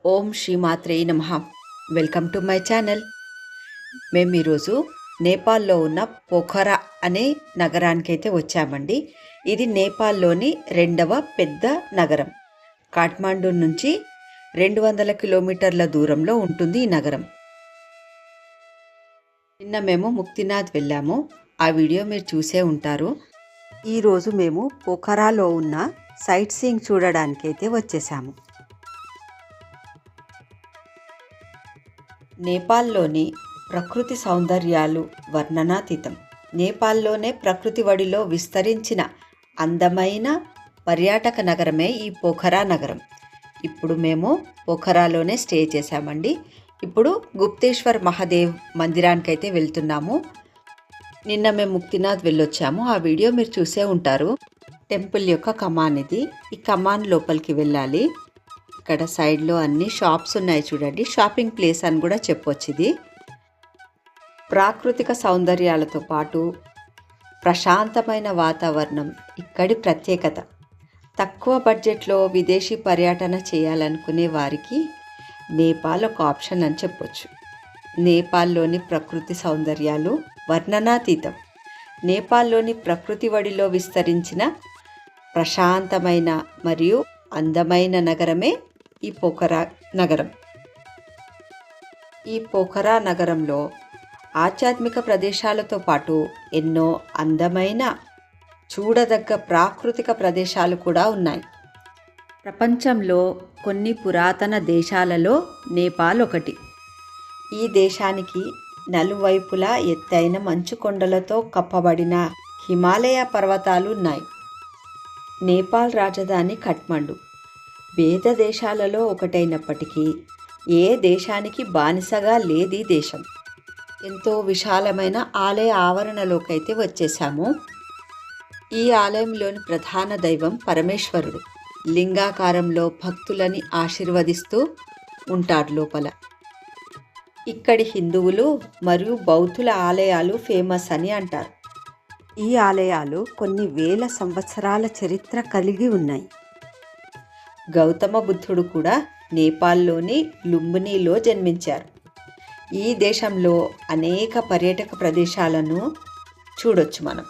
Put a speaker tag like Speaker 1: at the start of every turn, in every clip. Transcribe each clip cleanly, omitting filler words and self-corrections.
Speaker 1: ఓం శ్రీమాత్రే నమః. Welcome to my channel. మేము ఈరోజు నేపాల్లో ఉన్న పోఖరా అనే నగరానికైతే వచ్చామండి. ఇది నేపాల్లోని రెండవ పెద్ద నగరం. కాఠ్మాండు నుంచి 200 కిలోమీటర్ల దూరంలో ఉంటుంది ఈ నగరం. నిన్న మేము ముక్తినాథ్ వెళ్ళాము. ఆ వీడియో మీరు చూసే ఉంటారు. ఈరోజు మేము పోఖరాలో ఉన్న సైట్ సీయింగ్ చూడడానికైతే వచ్చేసాము. నేపాల్లోని ప్రకృతి సౌందర్యాలు వర్ణనాతీతం. నేపాల్లోనే ప్రకృతి వడిలో విస్తరించిన అందమైన పర్యాటక నగరమే ఈ పోఖరా నగరం. ఇప్పుడు మేము పోఖరాలోనే స్టే చేశామండి. ఇప్పుడు గుప్తేశ్వర్ మహాదేవ్ మందిరానికైతే వెళ్తున్నాము. నిన్న మేము ముక్తినాథ్ వెళ్ళొచ్చాము. ఆ వీడియో మీరు చూసే ఉంటారు. టెంపుల్ యొక్క కమాన్ ఇది. ఈ కమాన్ లోపలికి వెళ్ళాలి. ఇక్కడ సైడ్లో అన్ని షాప్స్ ఉన్నాయి చూడండి. షాపింగ్ ప్లేస్ అని కూడా చెప్పొచ్చు. ఇది ప్రాకృతిక సౌందర్యాలతో పాటు ప్రశాంతమైన వాతావరణం ఇక్కడి ప్రత్యేకత. తక్కువ బడ్జెట్లో విదేశీ పర్యటన చేయాలనుకునే వారికి నేపాల్ ఒక ఆప్షన్ అని చెప్పొచ్చు. నేపాల్లోని ప్రకృతి సౌందర్యాలు వర్ణనాతీతం. నేపాల్లోని ప్రకృతి వడిలో విస్తరించిన ప్రశాంతమైన మరియు అందమైన నగరమే ఈ పోఖరా నగరం. ఈ పోఖరా నగరంలో ఆధ్యాత్మిక ప్రదేశాలతో పాటు ఎన్నో అందమైన చూడదగ్గ ప్రాకృతిక ప్రదేశాలు కూడా ఉన్నాయి. ప్రపంచంలో కొన్ని పురాతన దేశాలలో నేపాల్ ఒకటి. ఈ దేశానికి నలువైపులా ఎత్తైన మంచు కొండలతో కప్పబడిన హిమాలయ పర్వతాలు ఉన్నాయి. నేపాల్ రాజధాని ఖాట్మండు. పేద దేశాలలో ఒకటైనప్పటికీ ఏ దేశానికి బానిసగా లేది దేశం. ఎంతో విశాలమైన ఆలయ ఆవరణలోకైతే వచ్చేసాము. ఈ ఆలయంలోని ప్రధాన దైవం పరమేశ్వరుడు. లింగాకారంలో భక్తులని ఆశీర్వదిస్తూ ఉంటాడు లోపల. ఇక్కడి హిందువులు మరియు బౌద్ధుల ఆలయాలు ఫేమస్ అని అంటారు. ఈ ఆలయాలు కొన్ని వేల సంవత్సరాల చరిత్ర కలిగి ఉన్నాయి. గౌతమ బుద్ధుడు కూడా నేపాల్లోని లుంబినీలో జన్మించారు. ఈ దేశంలో అనేక పర్యాటక ప్రదేశాలను చూడొచ్చు మనం.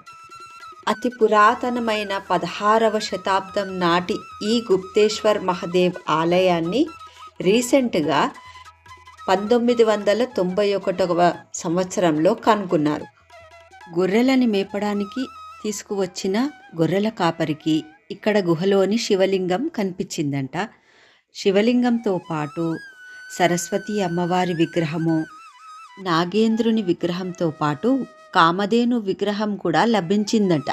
Speaker 1: అతి పురాతనమైన 16వ శతాబ్దం నాటి ఈ గుప్తేశ్వర్ మహాదేవ్ ఆలయాన్ని రీసెంట్గా 1991వ సంవత్సరంలో కనుగొన్నారు. గొర్రెలని మేపడానికి తీసుకువచ్చిన గొర్రెల కాపరికి ఇక్కడ గుహలోని శివలింగం కనిపించిందంట. శివలింగంతో పాటు సరస్వతి అమ్మవారి విగ్రహము, నాగేంద్రుని విగ్రహంతో పాటు కామధేను విగ్రహం కూడా లభించిందట.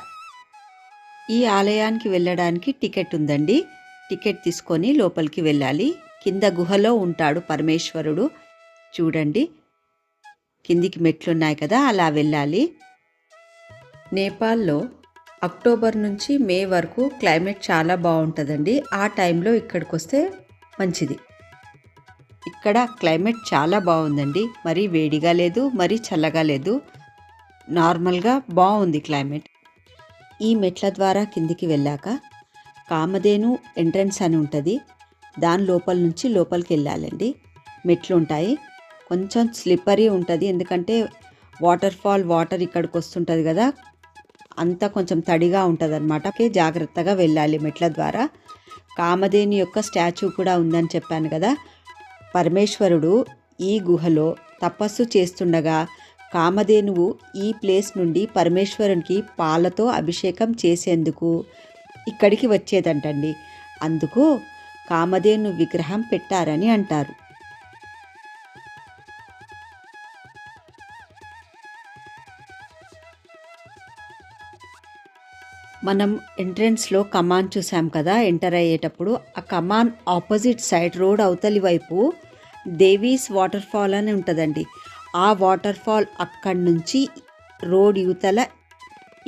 Speaker 1: ఈ ఆలయానికి వెళ్ళడానికి టికెట్ ఉందండి. టికెట్ తీసుకొని లోపలికి వెళ్ళాలి. కింద గుహలో ఉంటాడు పరమేశ్వరుడు. చూడండి, కిందికి మెట్లున్నాయి కదా, అలా వెళ్ళాలి. నేపాల్లో అక్టోబర్ నుంచి మే వరకు క్లైమేట్ చాలా బాగుంటుందండి. ఆ టైంలో ఇక్కడికి వస్తే మంచిది. ఇక్కడ క్లైమేట్ చాలా బాగుందండి. మరీ వేడిగా లేదు, మరీ చల్లగా లేదు. నార్మల్గా బాగుంది క్లైమేట్. ఈ మెట్ల ద్వారా కిందికి వెళ్ళాక కామధేను ఎంట్రన్స్ అని ఉంటుంది. దాని లోపల నుంచి లోపలికి వెళ్ళాలండి. మెట్లు ఉంటాయి. కొంచెం స్లిప్పరీ ఉంటుంది, ఎందుకంటే వాటర్ ఇక్కడికి వస్తుంటుంది కదా, అంతా కొంచెం తడిగా ఉంటుంది అనమాట. జాగ్రత్తగా వెళ్ళాలి మెట్ల ద్వారా. కామధేను యొక్క స్టాచ్యూ కూడా ఉందని చెప్పాను కదా. పరమేశ్వరుడు ఈ గుహలో తపస్సు చేస్తుండగా కామధేనువు ఈ ప్లేస్ నుండి పరమేశ్వరునికి పాలతో అభిషేకం చేసేందుకు ఇక్కడికి వచ్చేదంటండి. అందుకు కామధేను విగ్రహం పెట్టారని అంటారు. మనం ఎంట్రన్స్లో కమాన్ చూసాం కదా, ఎంటర్ అయ్యేటప్పుడు ఆ కమాన్ ఆపోజిట్ సైడ్ రోడ్ అవతలి వైపు దేవీస్ వాటర్ ఫాల్ అని ఉంటుందండి. ఆ వాటర్ ఫాల్ అక్కడి నుంచి రోడ్ యువతల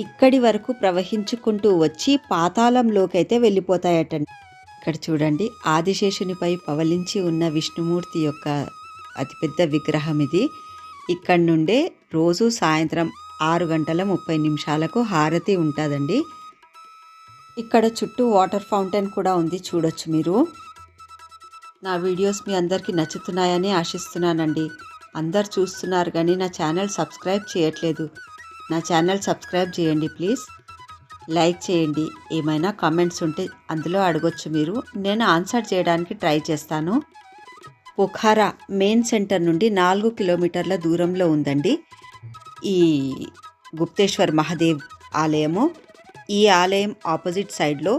Speaker 1: ఇక్కడి వరకు ప్రవహించుకుంటూ వచ్చి పాతాళంలోకి అయితే వెళ్ళిపోతాయటండి. ఇక్కడ చూడండి, ఆదిశేషునిపై పవలించి ఉన్న విష్ణుమూర్తి యొక్క అతిపెద్ద విగ్రహం ఇది. ఇక్కడి నుండే రోజు సాయంత్రం 6:30 హారతి ఉంటుందండి. ఇక్కడ చుట్టూ వాటర్ ఫౌంటైన్ కూడా ఉంది, చూడొచ్చు మీరు. నా వీడియోస్ మీ అందరికీ నచ్చుతున్నాయని ఆశిస్తున్నానండి. అందరు చూస్తున్నారు కానీ నా ఛానల్ సబ్స్క్రైబ్ చేయట్లేదు. నా ఛానల్ సబ్స్క్రైబ్ చేయండి ప్లీజ్. లైక్ చేయండి. ఏమైనా కామెంట్స్ ఉంటే అందులో అడగొచ్చు మీరు. నేను ఆన్సర్ చేయడానికి ట్రై చేస్తాను. పొఖారా మెయిన్ సెంటర్ నుండి 4 కిలోమీటర్ల దూరంలో ఉందండి ఈ గుప్తేశ్వర్ మహాదేవ్ ఆలయము. ఈ ఆలయం ఆపోజిట్ సైడ్లో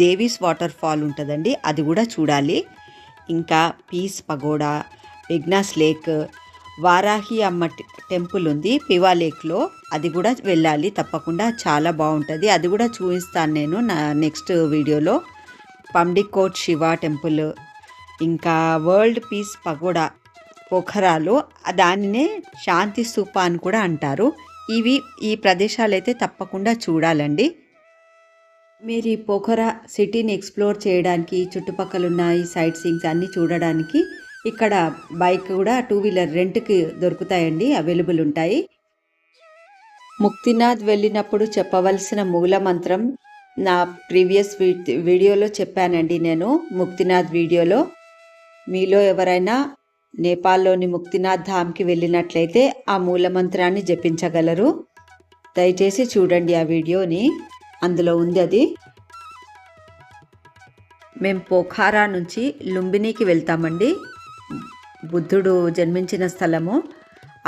Speaker 1: దేవీస్ వాటర్ ఫాల్ ఉంటుందండి, అది కూడా చూడాలి. ఇంకా పీస్ పగోడా, విగ్నాస్ లేక్, వారాహి అమ్మ టెంపుల్ ఉంది పివా లేక్లో, అది కూడా వెళ్ళాలి తప్పకుండా. చాలా బాగుంటుంది, అది కూడా చూపిస్తాను నేను నా నెక్స్ట్ వీడియోలో. పండికోట్ శివ టెంపుల్, ఇంకా వరల్డ్ పీస్ పగోడా పోఖరాలో, దానినే శాంతి స్తూప అని కూడా అంటారు. ఈ ప్రదేశాలు అయితే తప్పకుండా చూడాలండి. మీరు ఈ పోఖరా సిటీని ఎక్స్ప్లోర్ చేయడానికి, చుట్టుపక్కల ఉన్న ఈ సైట్ సీయింగ్స్ అన్నీ చూడడానికి ఇక్కడ బైక్ కూడా 2 వీలర్ రెంట్కి దొరుకుతాయండి, అవైలబుల్ ఉంటాయి. ముక్తినాథ్ వెళ్ళినప్పుడు చెప్పవలసిన మూల మంత్రం నా ప్రీవియస్ వీడియోలో చెప్పానండి నేను. ముక్తినాథ్ వీడియోలో మీలో ఎవరైనా నేపాల్లోని ముక్తినాథ్ ధామ్కి వెళ్ళినట్లయితే ఆ మూలమంత్రాన్ని జపించగలరు. దయచేసి చూడండి ఆ వీడియోని, అందులో ఉంది అది. మేము పోఖారా నుంచి లుంబినికి వెళ్తామండి, బుద్ధుడు జన్మించిన స్థలము.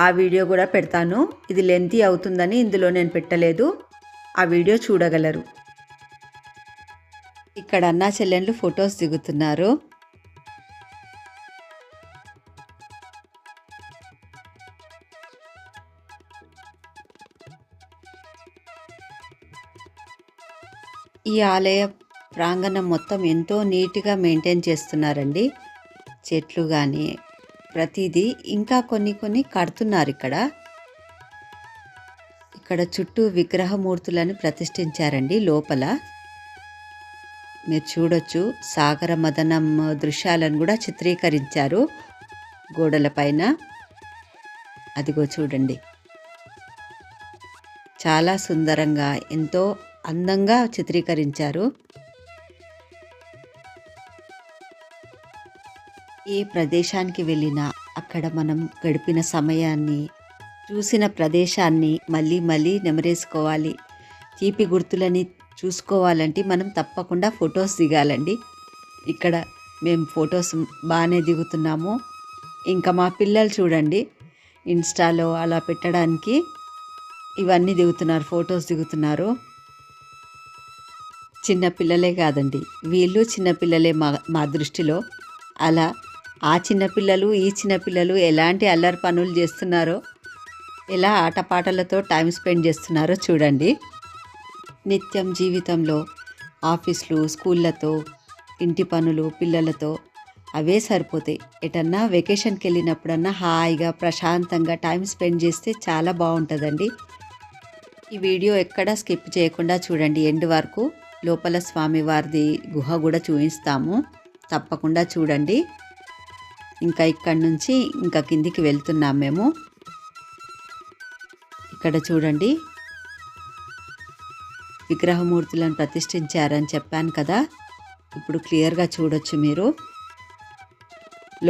Speaker 1: ఆ వీడియో కూడా పెడతాను. ఇది లెంతీ అవుతుందని ఇందులో నేను పెట్టలేదు, ఆ వీడియో చూడగలరు. ఇక్కడ అన్నా చెల్లెళ్ళు ఫొటోస్ దిగుతున్నారు. ఈ ఆలయ ప్రాంగణం మొత్తం ఎంతో నీట్గా మెయింటైన్ చేస్తున్నారండి. చెట్లు కానీ ప్రతిదీ, ఇంకా కొన్ని కడుతున్నారు ఇక్కడ చుట్టూ విగ్రహమూర్తులను ప్రతిష్ఠించారండి. లోపల మీరు చూడొచ్చు, సాగర మదనం దృశ్యాలను కూడా చిత్రీకరించారు గోడలపైన. అదిగో చూడండి, చాలా సుందరంగా ఎంతో అందంగా చిత్రీకరించారు. ఏ ప్రదేశానికి వెళ్ళినా అక్కడ మనం గడిపిన సమయాన్ని, చూసిన ప్రదేశాన్ని మళ్ళీ మళ్ళీ నెమరేసుకోవాలి. తీపి గుర్తులని చూసుకోవాలంటే మనం తప్పకుండా ఫొటోస్ దిగాలండి. ఇక్కడ మేము ఫొటోస్ బాగానే దిగుతున్నాము. ఇంకా మా పిల్లలు చూడండి, ఇన్స్టాలో అలా పెట్టడానికి ఇవన్నీ దిగుతున్నారు, ఫొటోస్ దిగుతున్నారు. చిన్నపిల్లలే కాదండి, వీళ్ళు చిన్నపిల్లలే మా దృష్టిలో. అలా ఆ చిన్నపిల్లలు ఈ చిన్నపిల్లలు ఎలాంటి అల్లరి పనులు చేస్తున్నారో, ఎలా ఆటపాటలతో టైం స్పెండ్ చేస్తున్నారో చూడండి. నిత్యం జీవితంలో ఆఫీసులు, స్కూళ్ళతో, ఇంటి పనులు, పిల్లలతో అవే సరిపోతాయి. ఎటన్నా వెకేషన్కి వెళ్ళినప్పుడన్నా హాయిగా ప్రశాంతంగా టైం స్పెండ్ చేస్తే చాలా బాగుంటుందండి. ఈ వీడియో ఎక్కడా స్కిప్ చేయకుండా చూడండి ఎండ్ వరకు. లోపల స్వామివారిది గుహ కూడా చూపిస్తాము, తప్పకుండా చూడండి. ఇంకా ఇక్కడి నుంచి ఇంకా కిందికి వెళ్తున్నాం మేము. ఇక్కడ చూడండి, విగ్రహమూర్తులను ప్రతిష్ఠించారని చెప్పాను కదా, ఇప్పుడు క్లియర్గా చూడొచ్చు మీరు.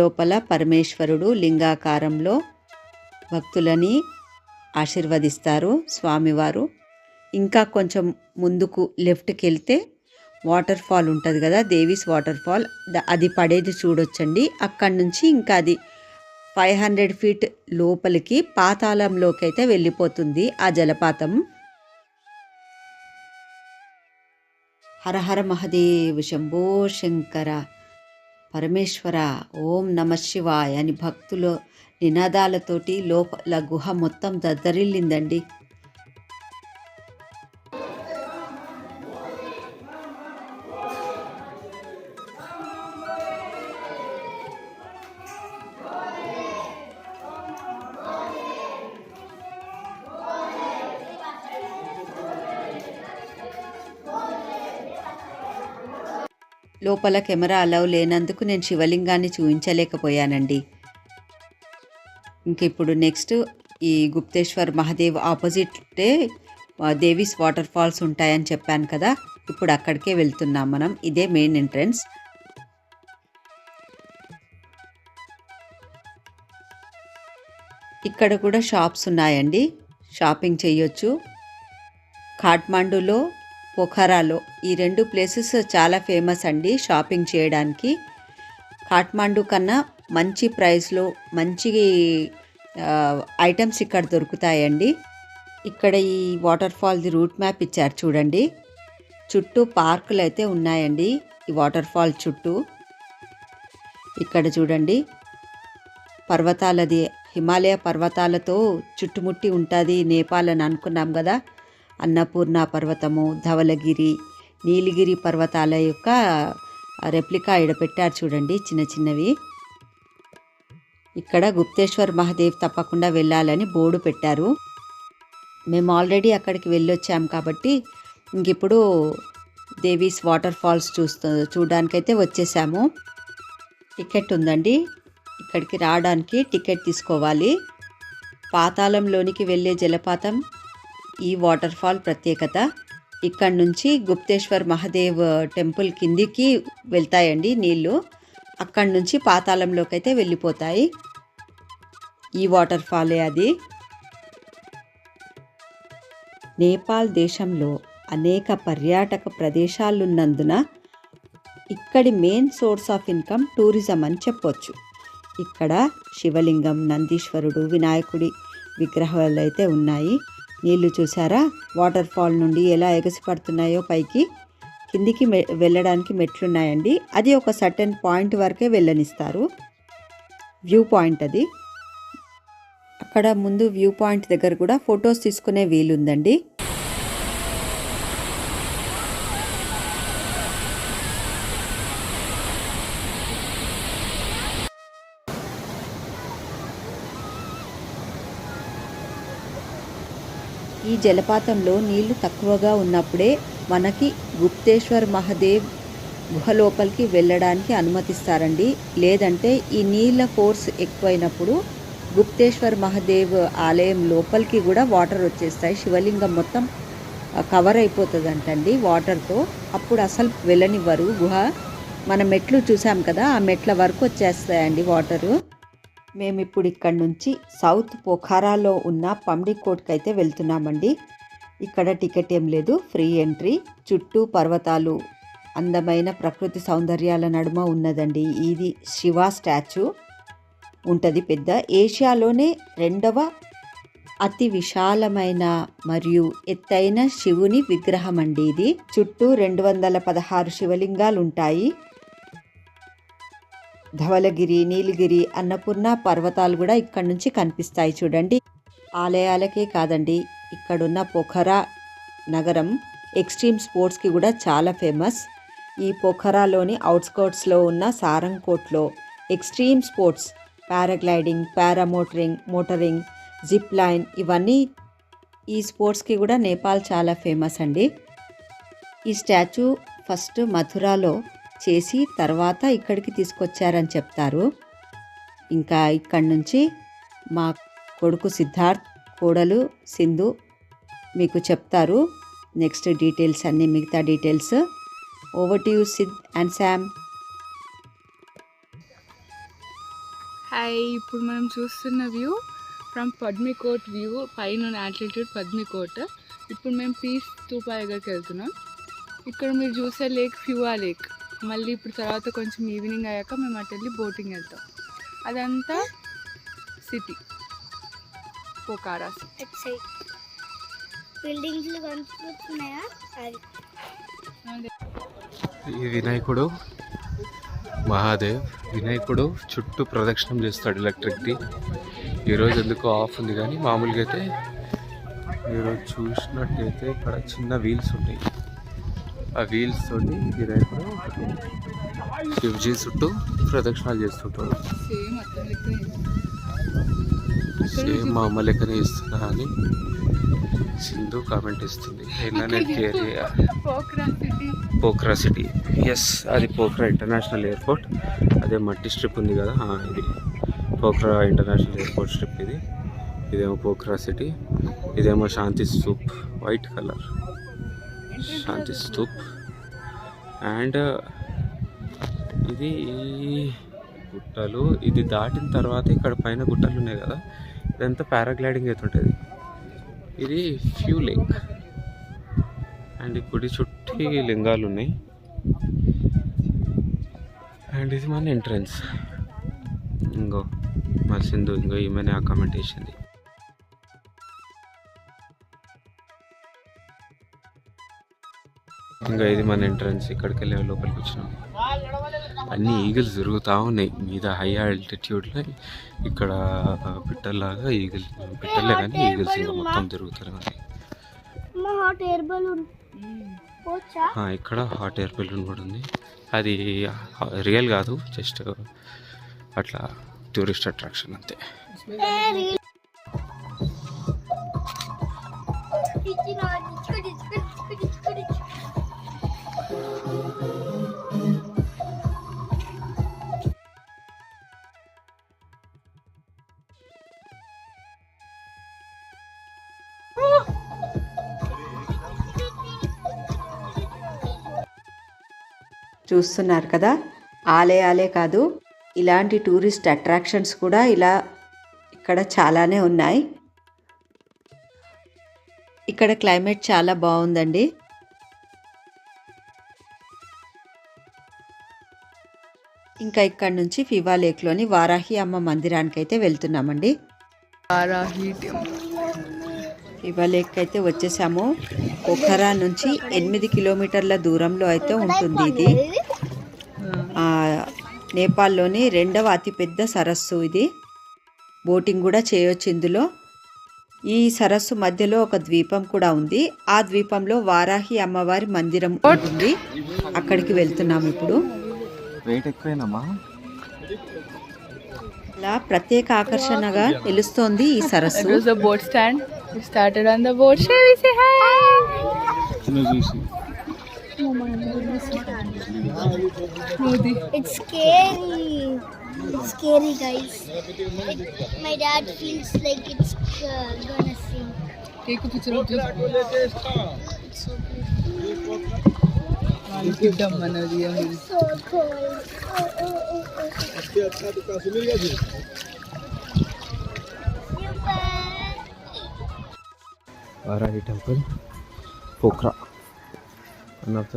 Speaker 1: లోపల పరమేశ్వరుడు లింగాకారంలో భక్తులని ఆశీర్వదిస్తారు స్వామివారు. ఇంకా కొంచెం ముందుకు లెఫ్ట్కి వెళ్తే వాటర్ ఫాల్ ఉంటుంది కదా, దేవీస్ వాటర్ ఫాల్, అది పడేది చూడొచ్చండి. అక్కడి నుంచి ఇంకా అది 500 ఫీట్ లోపలికి పాతాళంలోకి అయితే వెళ్ళిపోతుంది ఆ జలపాతం. హరహర మహదేవ్ శంభో శంకర పరమేశ్వర ఓం నమ శివాయ అని భక్తులు నినాదాలతోటి లోపల గుహ మొత్తం దద్దరిల్లిందండి. లోపల కెమెరా అలౌ లేనందుకు నేను శివలింగాన్ని చూపించలేకపోయానండి. ఇంక ఇప్పుడు నెక్స్ట్ ఈ గుప్తేశ్వర్ మహాదేవ్ ఆపోజిటే దేవీస్ వాటర్ ఫాల్స్ ఉంటాయని చెప్పాను కదా, ఇప్పుడు అక్కడికే వెళ్తున్నాం మనం. ఇదే మెయిన్ ఎంట్రన్స్. ఇక్కడ కూడా షాప్స్ ఉన్నాయండి, షాపింగ్ చేయొచ్చు. కాఠ్మండూలో, పొఖరాలో ఈ 2 ప్లేసెస్ చాలా ఫేమస్ అండి షాపింగ్ చేయడానికి. కాఠ్మండూ కన్నా మంచి ప్రైస్లో మంచి ఐటమ్స్ ఇక్కడ దొరుకుతాయండి. ఇక్కడ ఈ వాటర్ ఫాల్ది రూట్ మ్యాప్ ఇచ్చారు చూడండి. చుట్టూ పార్కులు అయితే ఉన్నాయండి ఈ వాటర్ ఫాల్ చుట్టూ. ఇక్కడ చూడండి పర్వతాలది, హిమాలయ పర్వతాలతో చుట్టుముట్టి ఉంటుంది నేపాల్ అని అనుకున్నాం కదా. అన్నపూర్ణ పర్వతము, ధవలగిరి, నీలగిరి పర్వతాల యొక్క రెప్లికా ఇక్కడ పెట్టారు చూడండి, చిన్న చిన్నవి. ఇక్కడ గుప్తేశ్వర్ మహాదేవ్ తప్పకుండా వెళ్ళాలని బోర్డు పెట్టారు. మేము ఆల్రెడీ అక్కడికి వెళ్ళొచ్చాం కాబట్టి ఇంక ఇప్పుడు దేవీస్ వాటర్ ఫాల్స్ చూడడానికైతే వచ్చేసాము. టికెట్ ఉందండి, ఇక్కడికి రావడానికి టికెట్ తీసుకోవాలి. పాతాళంలోనికి వెళ్ళే జలపాతం ఈ వాటర్ ఫాల్ ప్రత్యేకత. ఇక్కడ నుంచి గుప్తేశ్వర్ మహాదేవ్ టెంపుల్ కిందికి వెళ్తాయండి నీళ్ళు. అక్కడి నుంచి పాతాళంలోకి అయితే వెళ్ళిపోతాయి. ఈ వాటర్ ఫాలే అది. నేపాల్ దేశంలో అనేక పర్యాటక ప్రదేశాలున్నందున ఇక్కడి main source of income tourism అని చెప్పొచ్చు. ఇక్కడ శివలింగం, నందీశ్వరుడు, వినాయకుడి విగ్రహాలు అయితే ఉన్నాయి. నీళ్లు చూసారా వాటర్ ఫాల్ నుండి ఎలా ఎగసిపడుతున్నాయో పైకి. కిందికి వెళ్ళడానికి మెట్లున్నాయండి. అది ఒక సర్టెన్ పాయింట్ వరకే వెళ్ళనిస్తారు. వ్యూ పాయింట్ అది. అక్కడ ముందు వ్యూ పాయింట్ దగ్గర కూడా ఫొటోస్ తీసుకునే వీలుందండి. ఈ జలపాతంలో నీళ్లు తక్కువగా ఉన్నప్పుడే మనకి గుప్తేశ్వర్ మహాదేవ్ గుహ లోపలికి వెళ్ళడానికి అనుమతిస్తారండి. లేదంటే ఈ నీళ్ళ ఫోర్స్ ఎక్కువైనప్పుడు గుప్తేశ్వర్ మహాదేవ్ ఆలయం లోపలికి కూడా వాటర్ వచ్చేస్తాయి. శివలింగం మొత్తం కవర్ అయిపోతుందంటండి వాటర్తో. అప్పుడు అసలు వెళ్ళనివ్వరు గుహ. మన మెట్లు చూసాం కదా, ఆ మెట్ల వరకు వచ్చేస్తాయండి వాటరు. మేము ఇప్పుడు ఇక్కడ నుంచి సౌత్ పొఖారాలో ఉన్న పండికోట్కి అయితే వెళ్తున్నామండి. ఇక్కడ టికెట్ ఏం లేదు, ఫ్రీ ఎంట్రీ. చుట్టూ పర్వతాలు, అందమైన ప్రకృతి సౌందర్యాల నడుమ ఉన్నదండి. ఇది శివ స్టాచ్యూ ఉంటుంది. పెద్ద ఏషియాలోనే 2వ అతి విశాలమైన మరియు ఎత్తైన శివుని విగ్రహం అండి ఇది. చుట్టూ 216 శివలింగాలు ఉంటాయి. ధవలగిరి, నీలగిరి, అన్నపూర్ణ పర్వతాలు కూడా ఇక్కడ నుంచి కనిపిస్తాయి చూడండి. ఆలయాలకే కాదండి, ఇక్కడున్న పొఖరా నగరం ఎక్స్ట్రీమ్ స్పోర్ట్స్కి కూడా చాలా ఫేమస్. ఈ పొఖరాలోని అవుట్స్కర్ట్స్లో ఉన్న సారంగ్కోట్లో extreme sports, paragliding, motoring, zip line, ఇవన్నీ ఈ స్పోర్ట్స్కి కూడా నేపాల్ చాలా ఫేమస్ అండి. ఈ స్టాచ్యూ ఫస్ట్ మథురాలో చేసి తర్వాత ఇక్కడికి తీసుకొచ్చారని చెప్తారు. ఇంకా ఇక్కడి నుంచి మా కొడుకు సిద్ధార్థ్, కోడలు సింధు మీకు చెప్తారు నెక్స్ట్ డీటెయిల్స్ అన్నీ, మిగతా details. Over to you Sid and Sam.
Speaker 2: Hi, ఇప్పుడు మనం చూస్తున్న వ్యూ ఫ్రమ్ పద్మికోట్ వ్యూ, పైన ఆల్టిట్యూడ్ పద్మికోట్. ఇప్పుడు మేము పీస్ స్తూపా దగ్గరికి వెళ్తున్నాం. ఇక్కడ మీరు చూసే లేక్ ఫ్యూవా లేక్. మళ్ళీ ఇప్పుడు తర్వాత కొంచెం ఈవినింగ్ అయ్యాక మేము అటు వెళ్ళి బోటింగ్ వెళ్తాం. అదంతా సిటీ పోఖారా.
Speaker 3: ఈ వినాయకుడు మహాదేవ్, వినాయకుడు చుట్టూ ప్రదక్షిణం చేస్తాడు ఎలక్ట్రిక్ది. ఈరోజు ఎందుకో ఆఫ్ ఉంది, కానీ మామూలుగా అయితే మీరు చూసినట్టయితే ఇక్కడ చిన్న వీల్స్ ఉంటాయి. ఆ వీల్స్ తోటి వినాయకుడు శివజీ చుట్టూ ప్రదక్షిణాలు చేస్తుంటాడు. సేమ్ మా అమ్మ లెక్కనే ఇస్తున్నా అని సింధు కామెంట్ ఇస్తుంది. పోఖ్రా సిటీ, ఎస్, అది పోఖ్రా ఇంటర్నేషనల్ ఎయిర్పోర్ట్. అదే మట్టి స్ట్రిప్ ఉంది కదా, ఇది పోఖ్రా ఇంటర్నేషనల్ ఎయిర్పోర్ట్ స్ట్రిప్. ఇదేమో పోఖ్రా సిటీ, ఇదేమో శాంతి స్తూప్, వైట్ కలర్ శాంతి స్తూప్. అండ్ ఇది గుట్టలు, ఇది దాటిన తర్వాత ఇక్కడ పైన గుట్టలు ఉన్నాయి కదా, ఇదంతా పారాగ్లైడింగ్ అయితే ఉంటుంది. ఇది ఫ్యూ లేక్ అండ్ ఈ గుడి చుట్టి లింగాలు ఉన్నాయి. అండ్ ఇది మన ఎంట్రన్స్. ఇంకో మా సింధు ఇంకో ఈమెనే అకామిడేషన్. ఇంకా ఇది మన ఎంట్రన్స్. ఇక్కడికి వెళ్ళే లోపలికి వచ్చినాం. అన్ని ఈగిల్స్ తిరుగుతూ ఉన్నాయి మీద హై ఆల్టిట్యూడ్లో. ఇక్కడ పిట్టల్లాగా ఈగిల్ పిట్టలే కానీ ఈగిల్స్ ఇంకా మొత్తం తిరుగుతూనే ఉన్నాయి. ఇక్కడ హాట్ ఎయిర్ బెలూన్ కూడా ఉంది. అది రియల్ కాదు, జస్ట్ అట్లా టూరిస్ట్ అట్రాక్షన్ అంతే.
Speaker 1: చూస్తున్నారు కదా, ఆలయాలే కాదు ఇలాంటి టూరిస్ట్ అట్రాక్షన్స్ కూడా ఇక్కడ చాలానే ఉన్నాయి. ఇక్కడ క్లైమేట్ చాలా బాగుందండి. ఇంకా ఇక్కడ నుంచి ఫివా లేక్లోని వారాహి అమ్మ మందిరానికి అయితే వెళ్తున్నామండి. ఫివా లేక్ అయితే వచ్చేసాము. పోఖరా నుంచి 8 కిలోమీటర్ల దూరంలో అయితే ఉంటుంది. ఇది నేపాల్లోని 2వ అతిపెద్ద సరస్సు. ఇది బోటింగ్ కూడా చేయొచ్చు ఇందులో. ఈ సరస్సు మధ్యలో ఒక ద్వీపం కూడా ఉంది. ఆ ద్వీపంలో వారాహి అమ్మవారి మందిరం ఉంటుంది. అక్కడికి వెళ్తున్నాము ఇప్పుడు. అలా ప్రత్యేక ఆకర్షణగా నిలుస్తోంది ఈ సరస్సు.
Speaker 2: Boat stand. We started on the boat. Shall we say hi?
Speaker 4: It's scary. It's scary, guys. My dad feels like it's gonna sink.
Speaker 2: Take a picture of this. It's so beautiful. I'll give them another.
Speaker 4: It's so cold.
Speaker 3: Varahi temple, Pokhara, one of the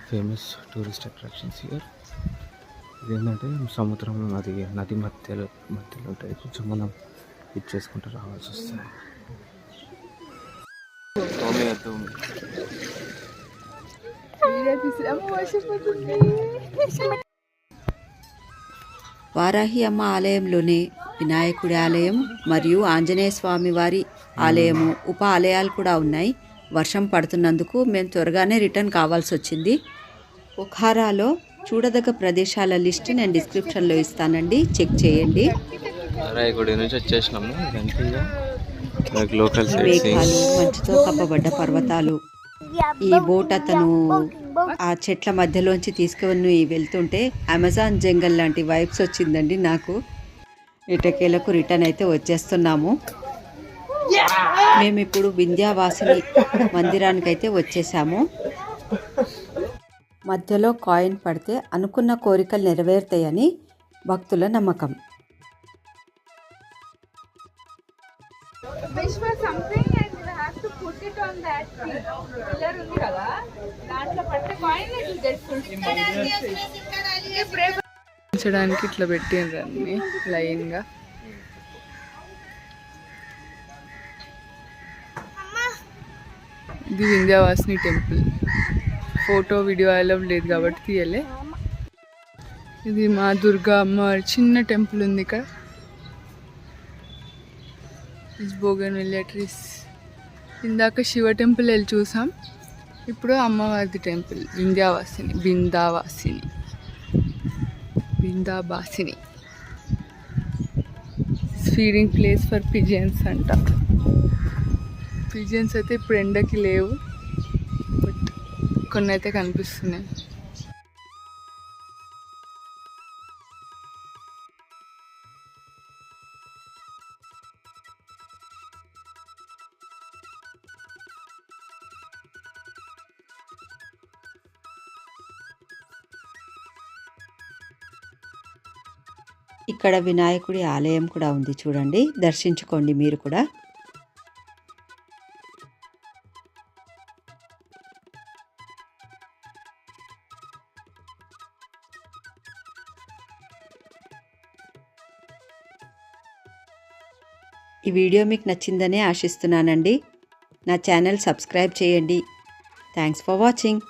Speaker 3: famous tourist attractions here. ఇదేంటంటే సముద్రం నది మధ్యలో ఉంటుంది. కొంచెం మనం ఇది చేసుకుంటూ రావాల్సి వస్తుంది.
Speaker 1: వారాహి అమ్మ ఆలయంలోనే వినాయకుడి ఆలయం మరియు ఆంజనేయ స్వామి వారి ఆలయము, ఉప ఆలయాలు కూడా ఉన్నాయి. వర్షం పడుతున్నందుకు మేము త్వరగానే రిటర్న్ కావాల్సి వచ్చింది. పోఖరాలో చూడదగ్గ ప్రదేశాల లిస్ట్ నేను డిస్క్రిప్షన్లో ఇస్తానండి, చెక్ చేయండి.
Speaker 3: గుడి నుంచి వచ్చేసినాము.
Speaker 1: మేఘాలు, మంచుతో కప్పబడ్డ పర్వతాలు. ఈ బోట్ అతను ఆ చెట్ల మధ్యలోంచి తీసుకుని వెళ్తుంటే అమెజాన్ జంగల్ లాంటి వైబ్స్ వచ్చిందండి నాకు. ఇటకేలకు రిటర్న్ అయితే వచ్చేస్తున్నాము. మేము ఇప్పుడు వింధ్యావాసిని మందిరానికి అయితే వచ్చేసాము. మధ్యలో కాయిన్ పడితే అనుకున్న కోరికలు నెరవేరుతాయని భక్తుల నమ్మకం.
Speaker 2: ఉంచడానికి ఇట్లా పెట్టిండ్రు అన్ని లైన్గా. ఇది Vindhyavasini temple. Photo video allow లేదు కాబట్టి తీయలే. ఇది మా దుర్గా అమ్మ చిన్న టెంపుల్ ఉంది ఇక్కడ. Bougainvillea trees. ఇందాక శివ టెంపుల్ వెళ్ళి చూసాం. ఇప్పుడు అమ్మవారి temple Bindabasini feeding place for pigeons అంట. పిజియన్స్ అయితే ఇప్పుడు ఎండకి లేవు, బట్ కొన్ని అయితే కనిపిస్తున్నాయి.
Speaker 1: ఇక్కడ వినాయకుడి ఆలయం కూడా ఉంది చూడండి, దర్శించుకోండి మీరు కూడా. ఈ వీడియో మీకు నచ్చిందనే ఆశిస్తున్నానండి. నా ఛానల్ సబ్స్క్రైబ్ చేయండి. Thanks for watching.